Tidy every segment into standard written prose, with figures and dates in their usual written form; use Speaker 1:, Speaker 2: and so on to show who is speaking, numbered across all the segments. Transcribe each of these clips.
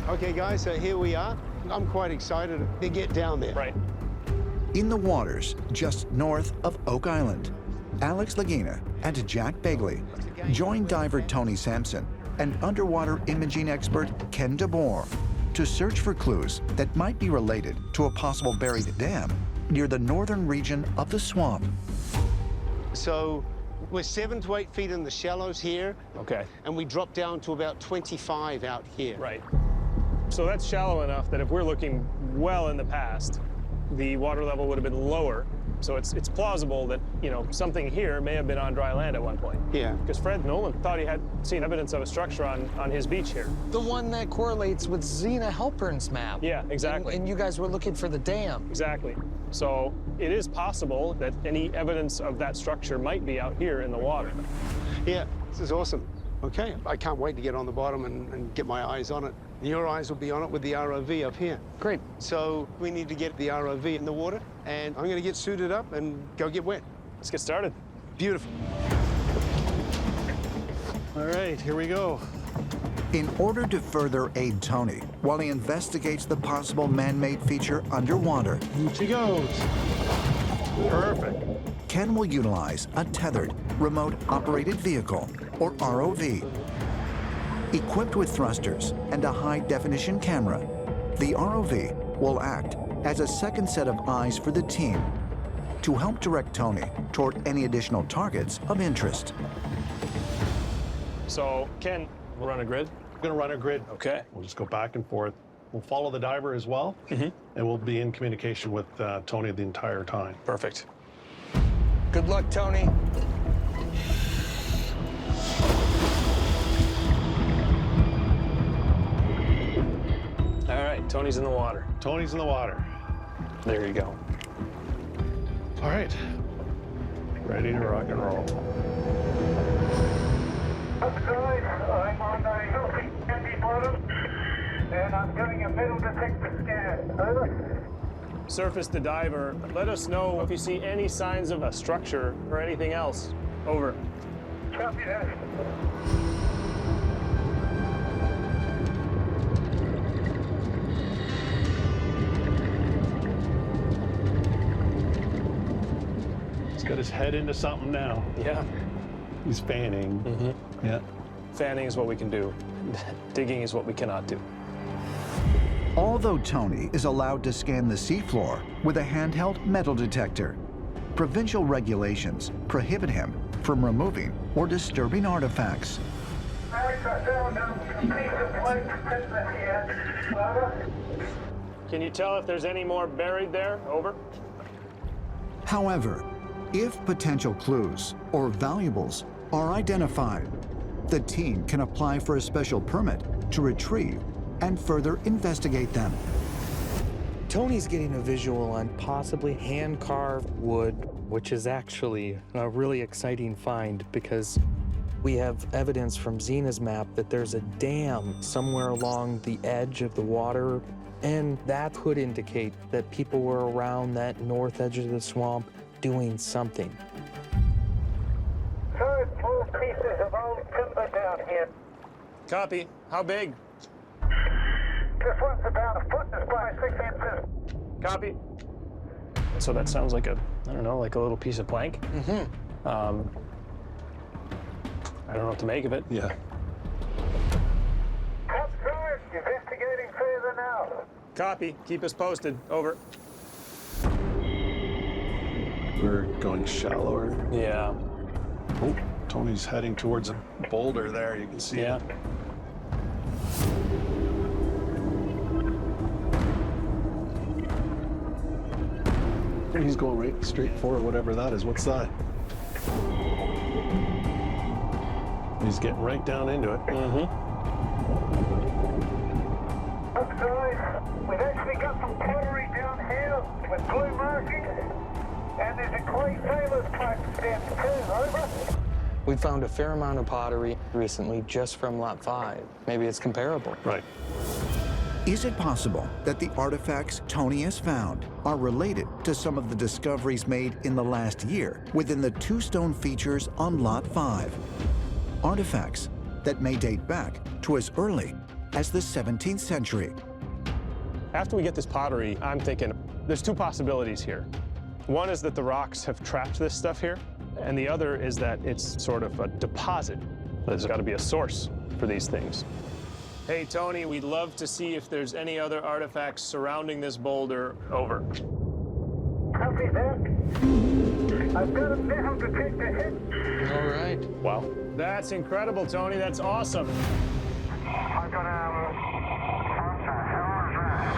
Speaker 1: Okay, guys, so here we are. I'm quite excited to get down there.
Speaker 2: Right.
Speaker 3: In the waters just north of Oak Island, Alex Lagina and Jack Begley joined diver Tony Sampson and underwater imaging expert Ken DeBoer to search for clues that might be related to a possible buried dam near the northern region of the swamp.
Speaker 1: So we're 7 to 8 feet in the shallows here.
Speaker 2: Okay.
Speaker 1: And we drop down to about 25 out here.
Speaker 2: Right. So that's shallow enough that if we're looking well in the past, the water level would have been lower. So it's plausible that, you know, something here may have been on dry land at one point.
Speaker 1: Yeah.
Speaker 2: Because Fred Nolan thought he had seen evidence of a structure on his beach here.
Speaker 4: The one that correlates with Zena Halpern's map.
Speaker 2: Yeah, exactly.
Speaker 4: And you guys were looking for the dam.
Speaker 2: Exactly. So it is possible that any evidence of that structure might be out here in the water.
Speaker 1: Yeah, this is awesome. Okay, I can't wait to get on the bottom and get my eyes on it. Your eyes will be on it with the ROV up here.
Speaker 4: Great.
Speaker 1: So we need to get the ROV in the water, and I'm gonna get suited up and go get wet.
Speaker 2: Let's get started.
Speaker 1: Beautiful.
Speaker 5: All right, here we go.
Speaker 3: In order to further aid Tony while he investigates the possible man-made feature underwater,
Speaker 5: Here she goes. Perfect.
Speaker 3: Ken will utilize a tethered, remote-operated vehicle, or ROV. Equipped with thrusters and a high-definition camera, the ROV will act as a second set of eyes for the team to help direct Tony toward any additional targets of interest.
Speaker 2: So, Ken, we'll run a grid.
Speaker 5: We're gonna run a grid.
Speaker 2: Okay.
Speaker 5: We'll just go back and forth. We'll follow the diver as well, and we'll be in communication with Tony the entire time.
Speaker 2: Perfect.
Speaker 4: Good luck, Tony.
Speaker 2: All right, Tony's in the water.
Speaker 5: Tony's in the water.
Speaker 2: There you go.
Speaker 5: All right. Ready to rock and roll.
Speaker 6: Outside, I'm on a healthy empty bottom, and I'm doing a metal detector scan. Over.
Speaker 2: Surface to diver. Let us know if you see any signs of a structure or anything else. Over.
Speaker 6: Copy that.
Speaker 5: He's got his head into something now.
Speaker 2: Yeah.
Speaker 5: He's fanning. Yeah.
Speaker 2: Fanning is what we can do. Digging is what we cannot do.
Speaker 3: Although Tony is allowed to scan the seafloor with a handheld metal detector, provincial regulations prohibit him from removing or disturbing artifacts.
Speaker 6: Alex, I found a piece of plate detector here. Over.
Speaker 2: Can you tell if there's any more buried there? Over.
Speaker 3: However, if potential clues or valuables are identified, the team can apply for a special permit to retrieve and further investigate them.
Speaker 4: Tony's getting a visual on possibly hand-carved wood, which is actually a really exciting find because we have evidence from Zena's map that there's a dam somewhere along the edge of the water, and that could indicate that people were around that north edge of the swamp doing something.
Speaker 6: So, 4 pieces of old timber down here.
Speaker 2: Copy. How big?
Speaker 6: This one's about a foot and by 6 inches.
Speaker 2: Copy. So that sounds like a, I don't know, like a little piece of plank. I don't know what to make of it.
Speaker 5: Yeah.
Speaker 6: Outside, investigating further now.
Speaker 2: Copy. Keep us posted. Over.
Speaker 5: We're going shallower.
Speaker 2: Yeah.
Speaker 5: Oh, Tony's heading towards a boulder there. You can see
Speaker 2: Yeah.
Speaker 5: it. And he's going right straight for whatever that is. What's that? He's getting right down into it.
Speaker 6: Outside, we've actually got some pottery down here with blue markings, and there's a clay sailor's plaque stamp too. Over.
Speaker 4: We found a fair amount of pottery recently just from Lot 5. Maybe it's comparable.
Speaker 5: Right.
Speaker 3: Is it possible that the artifacts Tony has found are related to some of the discoveries made in the last year within the 2 stone features on Lot 5? Artifacts that may date back to as early as the 17th century.
Speaker 2: After we get this pottery, I'm thinking there's two possibilities here. One is that the rocks have trapped this stuff here, and the other is that it's sort of a deposit. There's got to be a source for these things. Hey, Tony, we'd love to see if there's any other artifacts surrounding this boulder. Over.
Speaker 6: Copy that. I've got a metal detector hit.
Speaker 4: All right.
Speaker 2: Wow. That's incredible, Tony. That's awesome.
Speaker 6: I've got what the hell is that?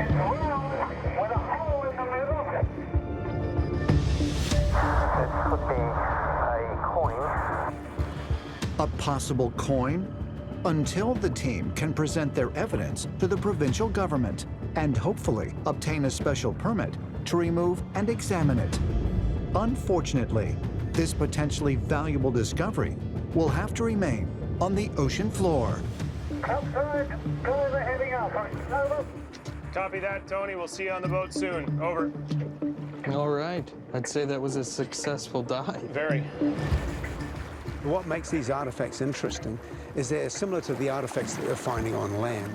Speaker 6: It's round with a hole in the middle. It could be a coin.
Speaker 3: A possible coin? Until the team can present their evidence to the provincial government and hopefully obtain a special permit to remove and examine it. Unfortunately, this potentially valuable discovery will have to remain on the ocean floor.
Speaker 6: Outside, guys are heading out. Over.
Speaker 2: Copy that, Tony. We'll see you on the boat soon. Over.
Speaker 4: All right. I'd say that was a successful dive.
Speaker 2: Very.
Speaker 1: What makes these artifacts interesting is they're similar to the artifacts that they're finding on land.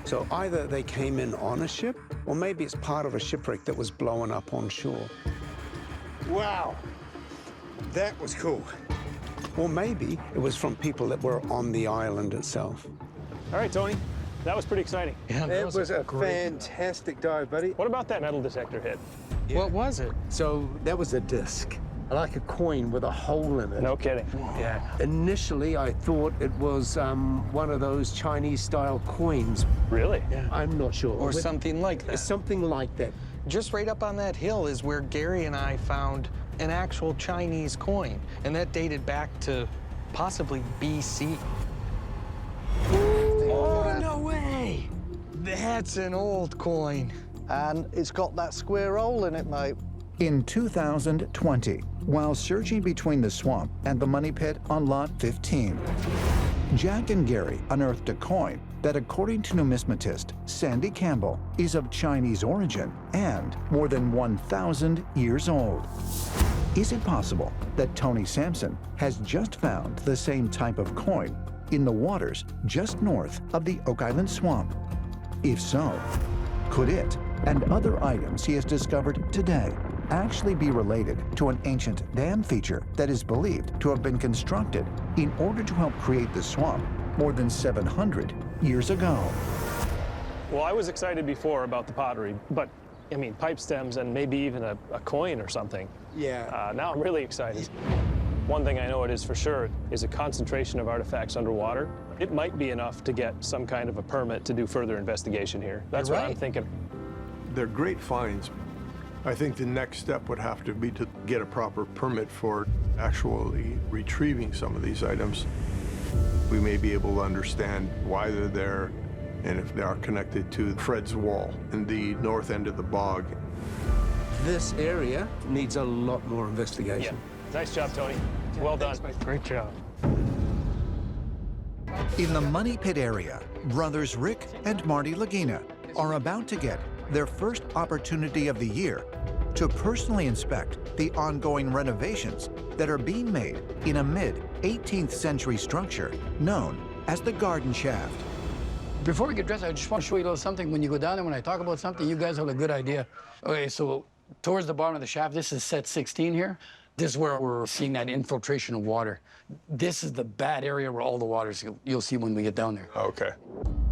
Speaker 1: So either they came in on a ship, or maybe it's part of a shipwreck that was blown up on shore. Wow, that was cool. Or maybe it was from people that were on the island itself.
Speaker 2: All right, Tony. That was pretty exciting.
Speaker 4: Yeah,
Speaker 7: It was a fantastic dive, buddy.
Speaker 2: What about that metal detector hit?
Speaker 4: What was it?
Speaker 7: So that was a disc, like a coin with a hole in it.
Speaker 2: No kidding.
Speaker 7: Yeah. Initially, I thought it was one of those Chinese-style coins.
Speaker 2: Really?
Speaker 4: Yeah.
Speaker 7: I'm not sure.
Speaker 4: Or something like that.
Speaker 7: Something like that.
Speaker 4: Just right up on that hill is where Gary and I found an actual Chinese coin, and that dated back to possibly BC. Oh, no way! That's an old coin.
Speaker 8: And it's got that square hole in it, mate.
Speaker 3: In 2020, while searching between the swamp and the money pit on Lot 15, Jack and Gary unearthed a coin that, according to numismatist Sandy Campbell, is of Chinese origin and more than 1,000 years old. Is it possible that Tony Sampson has just found the same type of coin in the waters just north of the Oak Island swamp? If so, could it and other items he has discovered today actually be related to an ancient dam feature that is believed to have been constructed in order to help create the swamp more than 700 years ago?
Speaker 2: Well, I was excited before about the pottery, but I mean, pipe stems and maybe even a coin or something.
Speaker 7: Yeah.
Speaker 2: Now I'm really excited. One thing I know it is for sure is a concentration of artifacts underwater. It might be enough to get some kind of a permit to do further investigation here. That's what I'm thinking.
Speaker 9: They're great finds. I think the next step would have to be to get a proper permit for actually retrieving some of these items. We may be able to understand why they're there and if they are connected to Fred's Wall in the north end of the bog.
Speaker 7: This area needs a lot more investigation.
Speaker 2: Yeah. Nice job, Tony. Well done.
Speaker 4: Great job.
Speaker 3: In the money pit area, brothers Rick and Marty Lagina are about to get their first opportunity of the year to personally inspect the ongoing renovations that are being made in a mid-18th century structure known as the Garden Shaft.
Speaker 10: Before we get dressed, I just want to show you a little something. When you go down there, when I talk about something, you guys have a good idea. Okay, so towards the bottom of the shaft, this is set 16 here. This is where we're seeing that infiltration of water. This is the bad area where all the water's you'll see when we get down there.
Speaker 9: Okay.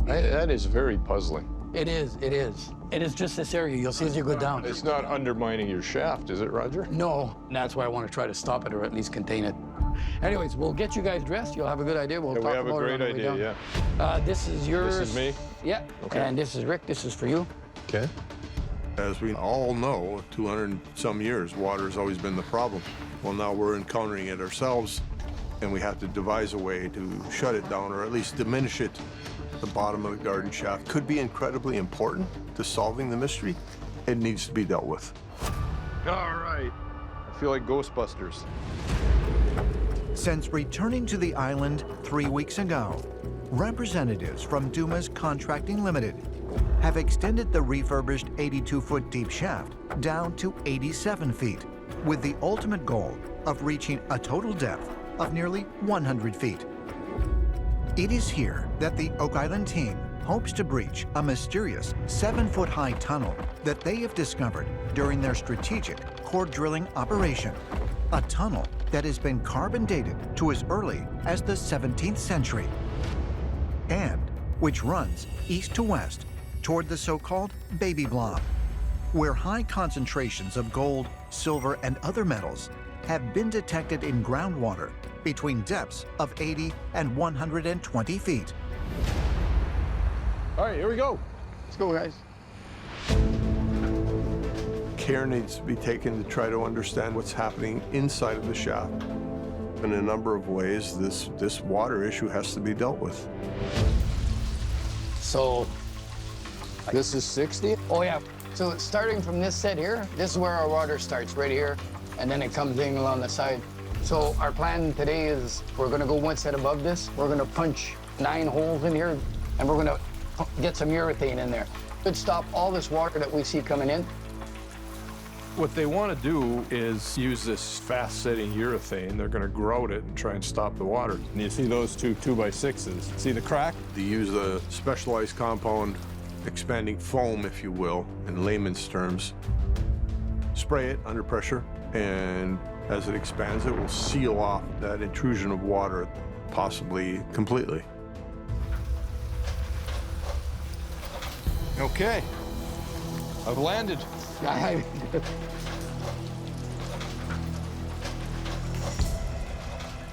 Speaker 9: That is very puzzling.
Speaker 10: It is, it is. It is just this area you'll see as you go down.
Speaker 9: It's not undermining your shaft, is it, Roger?
Speaker 10: No, and that's why I want to try to stop it or at least contain it. Anyways, we'll get you guys dressed. You'll have a good idea. We'll talk about it.
Speaker 9: We have a great idea, yeah.
Speaker 10: This is yours.
Speaker 9: This is me?
Speaker 10: Yeah.
Speaker 9: Okay.
Speaker 10: And this is Rick. This is for you.
Speaker 9: Okay. As we all know, 200 and some years, water has always been the problem. Well, now we're encountering it ourselves, and we have to devise a way to shut it down or at least diminish it. The bottom of the garden shaft could be incredibly important to solving the mystery. It needs to be dealt with. All right. I feel like Ghostbusters.
Speaker 3: Since returning to the island 3 weeks ago, representatives from Dumas Contracting Limited have extended the refurbished 82-foot deep shaft down to 87 feet, with the ultimate goal of reaching a total depth of nearly 100 feet. It is here that the Oak Island team hopes to breach a mysterious 7-foot-high tunnel that they have discovered during their strategic core drilling operation. A tunnel that has been carbon dated to as early as the 17th century, and which runs east to west toward the so-called baby blob, where high concentrations of gold, silver, and other metals have been detected in groundwater between depths of 80 and 120 feet.
Speaker 2: All right, here we go.
Speaker 10: Let's go, guys.
Speaker 9: Care needs to be taken to try to understand what's happening inside of the shaft. In a number of ways, this water issue has to be dealt with.
Speaker 10: So,
Speaker 11: This is 60?
Speaker 10: oh yeah. So starting from this set here, this is where our water starts, right here, and then it comes in along the side. So our plan today is we're gonna go one set above this. We're gonna punch 9 holes in here, and we're gonna get some urethane in there. Could stop all this water that we see coming in.
Speaker 12: What they want to do is use this fast-setting urethane. They're going to grout it and try and stop the water. And you see those two 2x6s. See the crack?
Speaker 9: They use a specialized compound, expanding foam, if you will, in layman's terms. Spray it under pressure, and as it expands, it will seal off that intrusion of water, possibly completely.
Speaker 12: Okay. I've landed.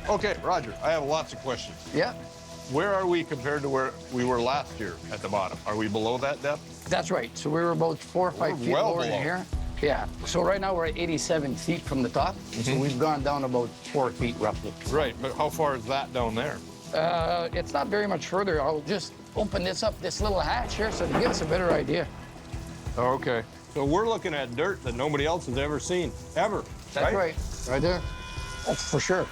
Speaker 12: Okay, Roger, I have lots of questions.
Speaker 10: Yeah,
Speaker 12: Where are we compared to where we were last year at the bottom? Are we below that depth?
Speaker 10: that's right. So we were about 4 or 5
Speaker 12: We're
Speaker 10: feet
Speaker 12: well
Speaker 10: lower than
Speaker 12: below.
Speaker 10: here. Yeah. So right now we're at 87 feet from the top. So we've gone down about 4 feet roughly.
Speaker 12: Right, but how far is that down there?
Speaker 10: It's not very much further. I'll just open this up, this little hatch here, so to give us a better idea.
Speaker 12: Okay. So we're looking at dirt that nobody else has ever seen, ever.
Speaker 10: That's right. Right there. That's for sure.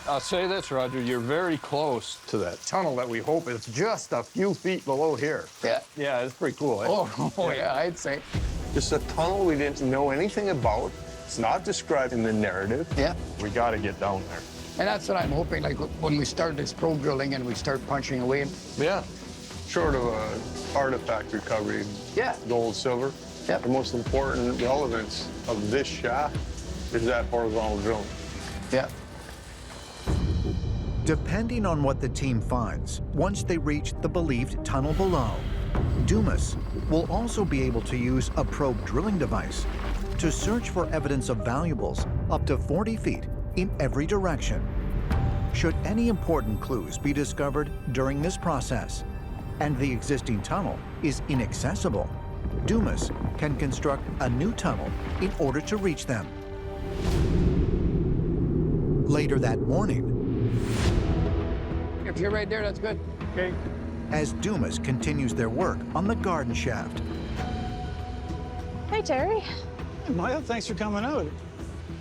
Speaker 12: I'll say this, Roger, you're very close to that tunnel that we hope is just a few feet below here.
Speaker 10: Yeah.
Speaker 12: Yeah, it's pretty cool, eh?
Speaker 10: Oh, yeah, I'd say.
Speaker 11: It's a tunnel we didn't know anything about. It's not described in the narrative.
Speaker 10: Yeah.
Speaker 12: We got to get down there.
Speaker 10: And that's what I'm hoping, like when we start this probe drilling and we start punching away.
Speaker 12: Yeah.
Speaker 11: Short of a artifact recovery,
Speaker 10: Yeah.
Speaker 11: gold, silver.
Speaker 10: Yeah.
Speaker 11: The most important relevance of this shaft is that horizontal drilling.
Speaker 10: Yeah.
Speaker 3: Depending on what the team finds, once they reach the believed tunnel below, Dumas will also be able to use a probe drilling device to search for evidence of valuables up to 40 feet in every direction. Should any important clues be discovered during this process, and the existing tunnel is inaccessible, Dumas can construct a new tunnel in order to reach them. Later that morning,
Speaker 10: If you're right there, that's good.
Speaker 2: Okay.
Speaker 3: as Dumas continues their work on the garden shaft,
Speaker 13: Hey, Terry.
Speaker 14: Maya, thanks for coming out.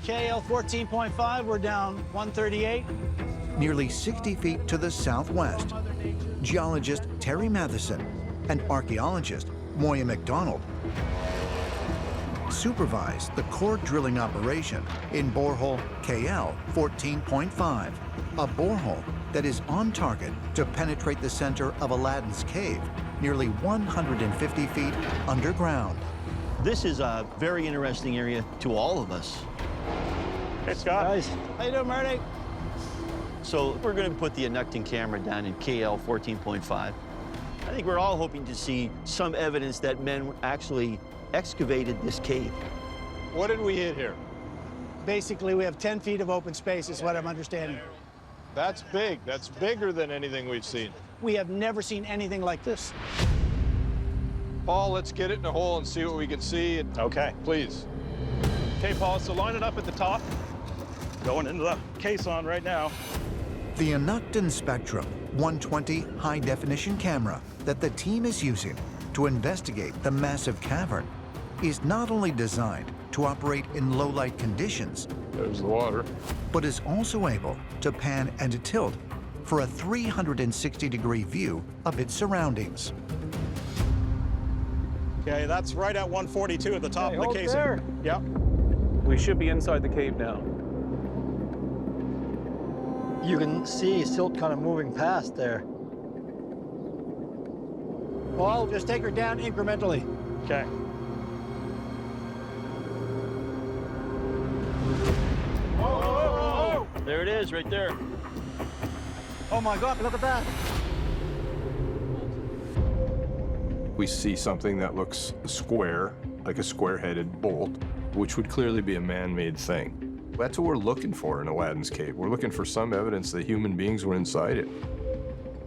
Speaker 14: KL 14.5, we're down 138.
Speaker 3: nearly 60 feet to the southwest, geologist Terry Matheson and archaeologist Moya McDonald supervise the core drilling operation in borehole KL 14.5, a borehole that is on target to penetrate the center of Aladdin's Cave, nearly 150 feet underground.
Speaker 15: This is a very interesting area to all of us.
Speaker 2: Hey, Scott.
Speaker 14: Guys, how you doing, Marty?
Speaker 15: So we're going to put the Unearthed camera down in KL 14.5. I think we're all hoping to see some evidence that men actually excavated this cave.
Speaker 12: What did we hit here?
Speaker 14: Basically, we have 10 feet of open space, is what I'm understanding.
Speaker 12: That's big. That's bigger than anything we've seen.
Speaker 14: We have never seen anything like this.
Speaker 12: Paul, let's get it in a hole and see what we can see.
Speaker 2: Okay.
Speaker 12: Please.
Speaker 2: Okay, Paul, so line it up at the top. Going into the caisson right now.
Speaker 3: The Unearthed Spectrum 120 high-definition camera that the team is using to investigate the massive cavern is not only designed to operate in low-light conditions,
Speaker 12: There's the water.
Speaker 3: but is also able to pan and tilt for a 360-degree view of its surroundings.
Speaker 2: Okay, that's right at 142 at the top of the casing.
Speaker 14: There.
Speaker 2: Yep.
Speaker 4: We should be inside the cave now.
Speaker 14: You can see silt kind of moving past there. Paul, just take her down incrementally.
Speaker 2: Okay.
Speaker 15: There it is, right there.
Speaker 14: Oh my God, look at that.
Speaker 12: We see something that looks square, like a square-headed bolt, which would clearly be a man-made thing. That's what we're looking for in Aladdin's cave. We're looking for some evidence that human beings were inside it.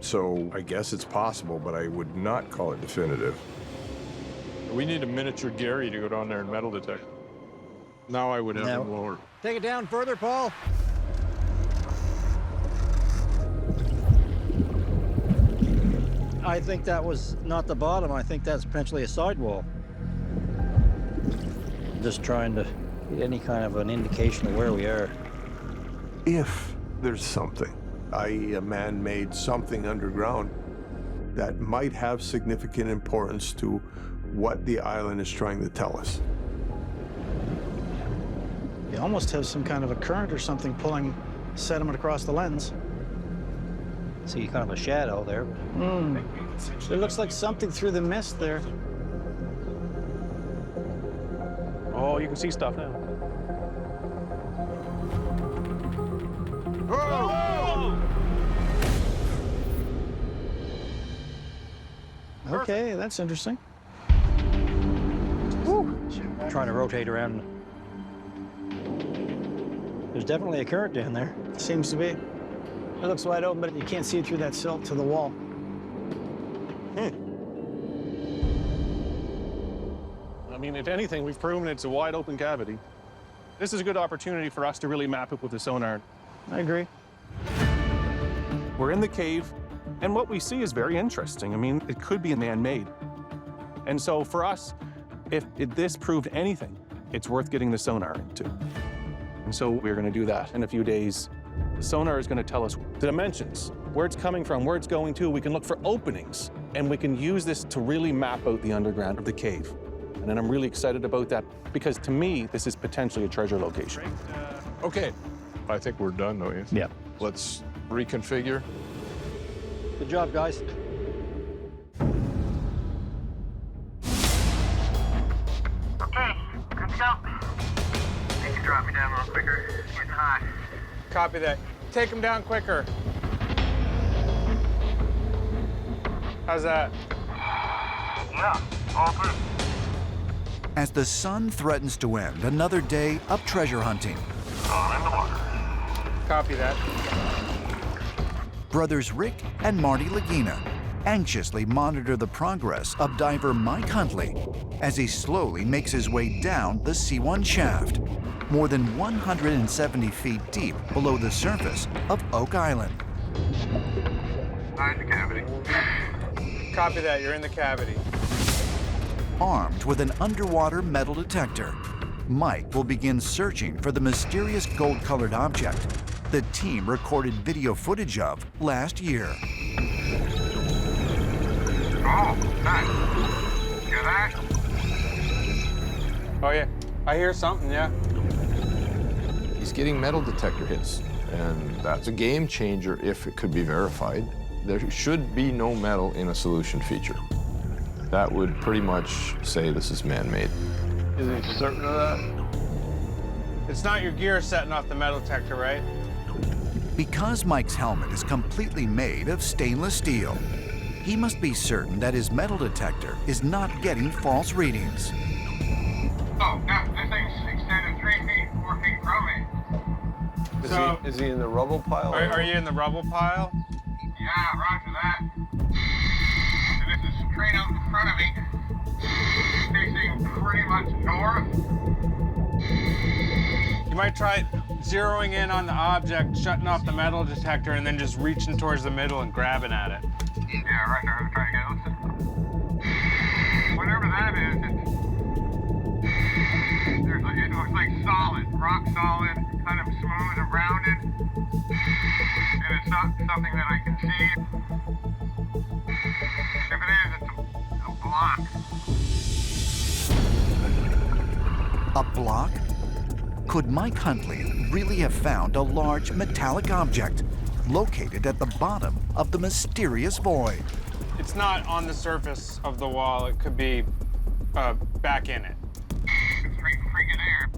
Speaker 12: So I guess it's possible, but I would not call it definitive.
Speaker 16: We need a miniature Gary to go down there and metal detect. Now I would have him lower.
Speaker 14: Take it down further, Paul. I think that was not the bottom. I think that's potentially a sidewall. Just trying to get any kind of an indication of where we are.
Speaker 9: If there's something, i.e. a man-made something underground, that might have significant importance to what the island is trying to tell us.
Speaker 14: You almost have some kind of a current or something pulling sediment across the lens. See kind of a shadow there. It looks like something through the mist there.
Speaker 2: Oh, you can see stuff now.
Speaker 14: Okay, that's interesting. Trying to rotate around. There's definitely a current down there. Seems to be. It looks wide open, but you can't see it through that silt to the wall.
Speaker 2: I mean, if anything, we've proven it's a wide open cavity. This is a good opportunity for us to really map it with the sonar.
Speaker 14: I agree.
Speaker 17: We're in the cave, and what we see is very interesting. I mean, it could be man-made. And so for us, if this proved anything, it's worth getting the sonar into. And so we're going to do that in a few days. The sonar is going to tell us the dimensions, where it's coming from, where it's going to. We can look for openings, and we can use this to really map out the underground of the cave. And then I'm really excited about that because to me, this is potentially a treasure location.
Speaker 12: Okay, I think we're done, don't you?
Speaker 14: Yeah.
Speaker 12: Let's reconfigure.
Speaker 14: Good job, guys.
Speaker 6: Okay, good to go. You can drop me down a little quicker. It's getting hot.
Speaker 18: Copy that. Take him down quicker. How's that?
Speaker 6: Yeah, all through.
Speaker 3: As the sun threatens to end another day of treasure hunting,
Speaker 6: All in the water.
Speaker 18: Copy that.
Speaker 3: brothers Rick and Marty Lagina anxiously monitor the progress of diver Mike Huntley as he slowly makes his way down the C1 shaft, more than 170 feet deep below the surface of Oak Island.
Speaker 6: Find the cavity.
Speaker 18: Copy that. You're in the cavity.
Speaker 3: Armed with an underwater metal detector, Mike will begin searching for the mysterious gold-colored object the team recorded video footage of last year.
Speaker 6: Oh, nice. Hear that?
Speaker 18: Oh, yeah. I hear something, yeah.
Speaker 12: He's getting metal detector hits, and that's a game changer if it could be verified. There should be no metal in a solution feature. That would pretty much say this is man-made.
Speaker 16: Is he certain of that?
Speaker 18: It's not your gear setting off the metal detector, right?
Speaker 3: Because Mike's helmet is completely made of stainless steel, he must be certain that his metal detector is not getting false readings.
Speaker 6: Oh, no, this thing's extended 3 feet, 4 feet from me.
Speaker 12: Is he in the rubble pile?
Speaker 18: Are you in the rubble pile?
Speaker 6: Yeah, roger that. And this is straight out in front of me, facing pretty much north.
Speaker 18: You might try zeroing in on the object, shutting off the metal detector, and then just reaching towards the middle and grabbing at it.
Speaker 6: Yeah, right there. I'm trying to get it. Whatever that is, it looks like solid, rock solid, kind of smooth and rounded. And it's not something that I can see. If it is, it's a block.
Speaker 3: A block? Could Mike Huntley really have found a large metallic object located at the bottom of the mysterious void?
Speaker 18: It's not on the surface of the wall. It could be back in it.
Speaker 6: It's freaking air.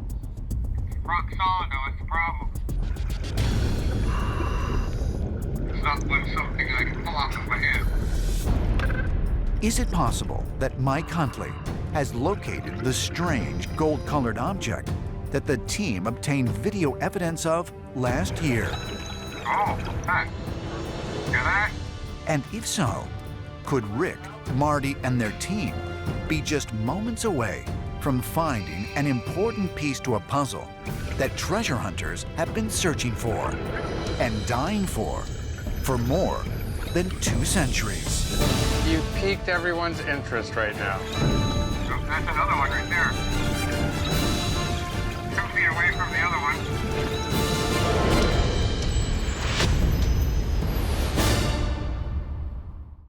Speaker 6: Rock solid, though, that's the problem. It's not something I can pull off with my hand.
Speaker 3: Is it possible that Mike Huntley has located the strange gold-colored object that the team obtained video evidence of last year?
Speaker 6: Oh, hey. Hear that?
Speaker 3: And if so, could Rick, Marty, and their team be just moments away from finding an important piece to a puzzle that treasure hunters have been searching for and dying for more than 2 centuries?
Speaker 18: You piqued everyone's interest right now.
Speaker 6: Oh, that's another one right there. 2 feet away from the other one.